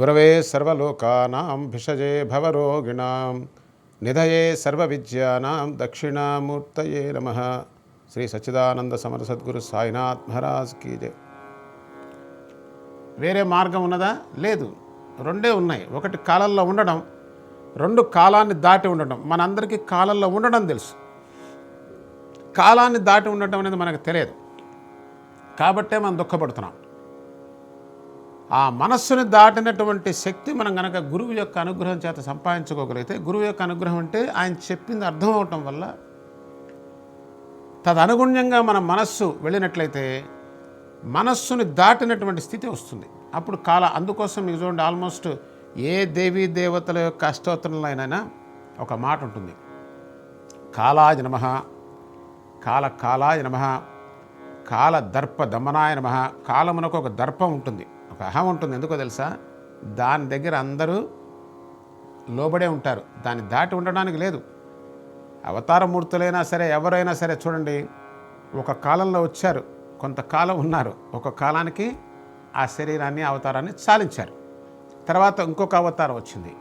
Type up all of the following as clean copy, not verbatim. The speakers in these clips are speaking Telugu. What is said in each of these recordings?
గురవే సర్వలోకానాం భిషజే భవరోగిణాం నిధయే సర్వవిద్యానాం దక్షిణామూర్తయే నమః. శ్రీ సచ్చిదానంద సమర్థ సద్గురు సాయినాథ్ మహారాజ్ కీ జై. వేరే మార్గం ఉన్నదా? లేదు. రెండే ఉన్నాయి. ఒకటి కాలంలో ఉండడం, రెండు కాలాన్ని దాటి ఉండడం. మనందరికీ కాలంలో ఉండడం తెలుసు, కాలాన్ని దాటి ఉండటం అనేది మనకు తెలియదు. కాబట్టే మనం దుఃఖపడుతున్నాం. ఆ మనస్సుని దాటినటువంటి శక్తి మనం కనుక గురువు యొక్క అనుగ్రహం చేత సంపాదించుకోగలిగితే, గురువు యొక్క అనుగ్రహం అంటే ఆయన చెప్పింది అర్థం అవటం వల్ల తదనుగుణ్యంగా మన మనస్సు వెళ్ళినట్లయితే మనస్సుని దాటినటువంటి స్థితి వస్తుంది. అప్పుడు అందుకోసం మీకు చూడండి, ఆల్మోస్ట్ ఏ దేవీ దేవతల యొక్క అష్టోత్తరంలో అయినా ఒక మాట ఉంటుంది, కాలాయ నమః, కాలాయ నమః, కాల దర్ప దమనాయ నమః. కాలమునకు ఒక దర్పం ఉంటుంది, ఒక అహం ఉంటుంది. ఎందుకో తెలుసా? దాని దగ్గర అందరూ లోబడే ఉంటారు, దాన్ని దాటి ఉండడానికి లేదు. అవతారమూర్తులైనా సరే, ఎవరైనా సరే చూడండి, ఒక కాలంలో వచ్చారు, కొంతకాలం ఉన్నారు, ఒక కాలానికి ఆ శరీరాన్ని అవతారాన్ని చాలించారు. తర్వాత ఇంకొక అవతారం వచ్చింది.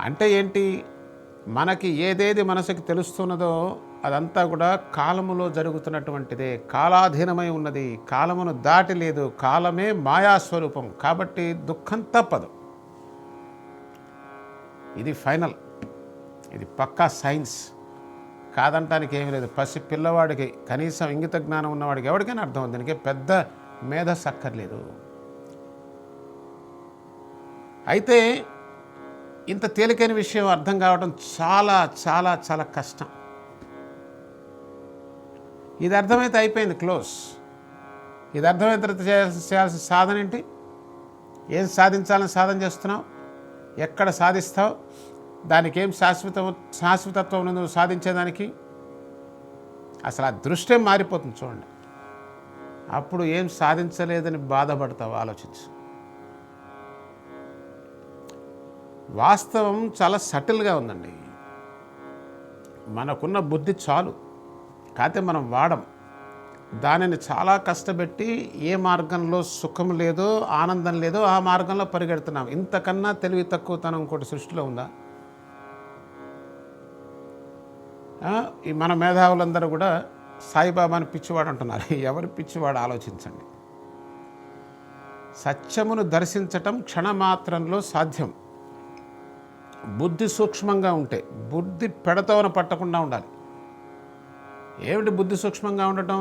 అంటే ఏంటి? మనకి ఏదేది మనసుకి తెలుస్తున్నదో అదంతా కూడా కాలములో జరుగుతున్నటువంటిదే, కాలాధీనమై ఉన్నది, కాలమును దాటి లేదు. కాలమే మాయాస్వరూపం. కాబట్టి దుఃఖం తప్పదు. ఇది ఫైనల్, ఇది పక్కా సైన్స్, కాదంటానికి ఏమీ లేదు. పసి పిల్లవాడికి, కనీసం ఇంగిత జ్ఞానం ఉన్నవాడికి ఎవరికైనా అర్థం అవుతుంది. దీనికి పెద్ద మేధస్సు అక్కర్లేదు. అయితే ఇంత తేలికైన విషయం అర్థం కావడం చాలా చాలా చాలా కష్టం. ఇది అర్థమైతే అయిపోయింది, క్లోజ్. ఇది అర్థమైన తర్వాత చేయాల్సిన సాధన ఏంటి? ఏం సాధించాలని సాధన చేస్తున్నావు? ఎక్కడ సాధిస్తావు? దానికి ఏం శాశ్వతత్వం ఉంది నువ్వు సాధించేదానికి? అసలు ఆ దృష్టి మారిపోతుంది చూడండి. అప్పుడు ఏం సాధించలేదని బాధపడతావు. ఆలోచించు. వాస్తవం చాలా సటిల్గా ఉందండి. మనకున్న బుద్ధి చాలు, కాకపోతే మనం వాడం. దానిని చాలా కష్టపెట్టి ఏ మార్గంలో సుఖం లేదో, ఆనందం లేదో ఆ మార్గంలో పరిగెడుతున్నాం. ఇంతకన్నా తెలివి తక్కువతనం ఇంకోటి సృష్టిలో ఉందా? ఈ మన మేధావులందరూ కూడా సాయిబాబాని పిచ్చివాడు అంటున్నారు. ఎవరు పిచ్చివాడు? ఆలోచించండి. సత్యమును దర్శించటం క్షణమాత్రంలో సాధ్యం. బుద్ధి సూక్ష్మంగా ఉంటే, బుద్ధి పెడతోన పట్టకుండా ఉండాలి. ఏమిటి బుద్ధి సూక్ష్మంగా ఉండటం?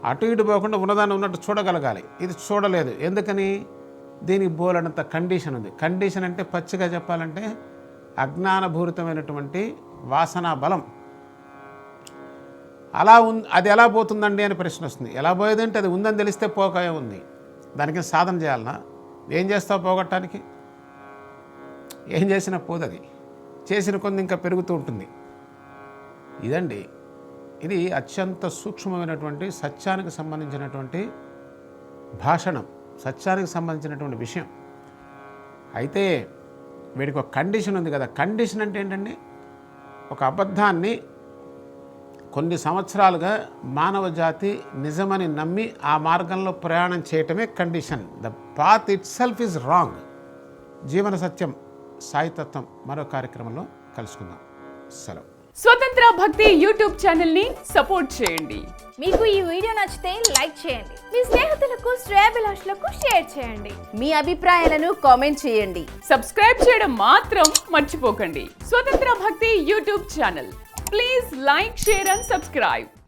అటు ఇటు పోకుండా ఉన్నదాన్ని ఉన్నట్టు చూడగలగాలి. ఇది చూడలేదు. ఎందుకని? దీనికి బోలెడంత కండిషన్ ఉంది. కండిషన్ అంటే పచ్చిగా చెప్పాలంటే అజ్ఞానభూరితమైనటువంటి వాసనా బలం. అలా అది ఎలా పోతుందండి అని ప్రశ్న వస్తుంది. ఎలా పోయేదంటే అది ఉందని తెలిస్తే పోకాయ ఉంది. దానికి సాధన చేయాలన్నా? ఏం చేస్తావు పోగొట్టడానికి? ఏం చేసినా పోదది. చేసిన కొంది ఇంకా పెరుగుతూ ఉంటుంది. ఇదండి, ఇది అత్యంత సూక్ష్మమైనటువంటి సత్యానికి సంబంధించినటువంటి భాషణం, సత్యానికి సంబంధించినటువంటి విషయం. అయితే వీడికి ఒక కండిషన్ ఉంది కదా. కండిషన్ అంటే ఏంటండి? ఒక అబద్ధాన్ని కొన్ని సంవత్సరాలుగా మానవ జాతి నిజమని నమ్మి ఆ మార్గంలో ప్రయాణం చేయటమే condition. The path it self is wrong. జీవన సత్యం సాయితత్వం మరో కార్యక్రమంలో కలుసుకుందాం. సెలవు. స్వతంత్ర భక్తి యూట్యూబ్ ఛానల్ ని సపోర్ట్ చేయండి. మీకు ఈ వీడియో నచ్చితే లైక్ చేయండి, మీ స్నేహితులకు శ్రేయోభిలాషులకు షేర్ చేయండి, మీ అభిప్రాయాలను కామెంట్ చేయండి. సబ్స్క్రైబ్ చేయడం మాత్రం మర్చిపోకండి. స్వతంత్ర భక్తి YouTube channel. Please like, share and subscribe.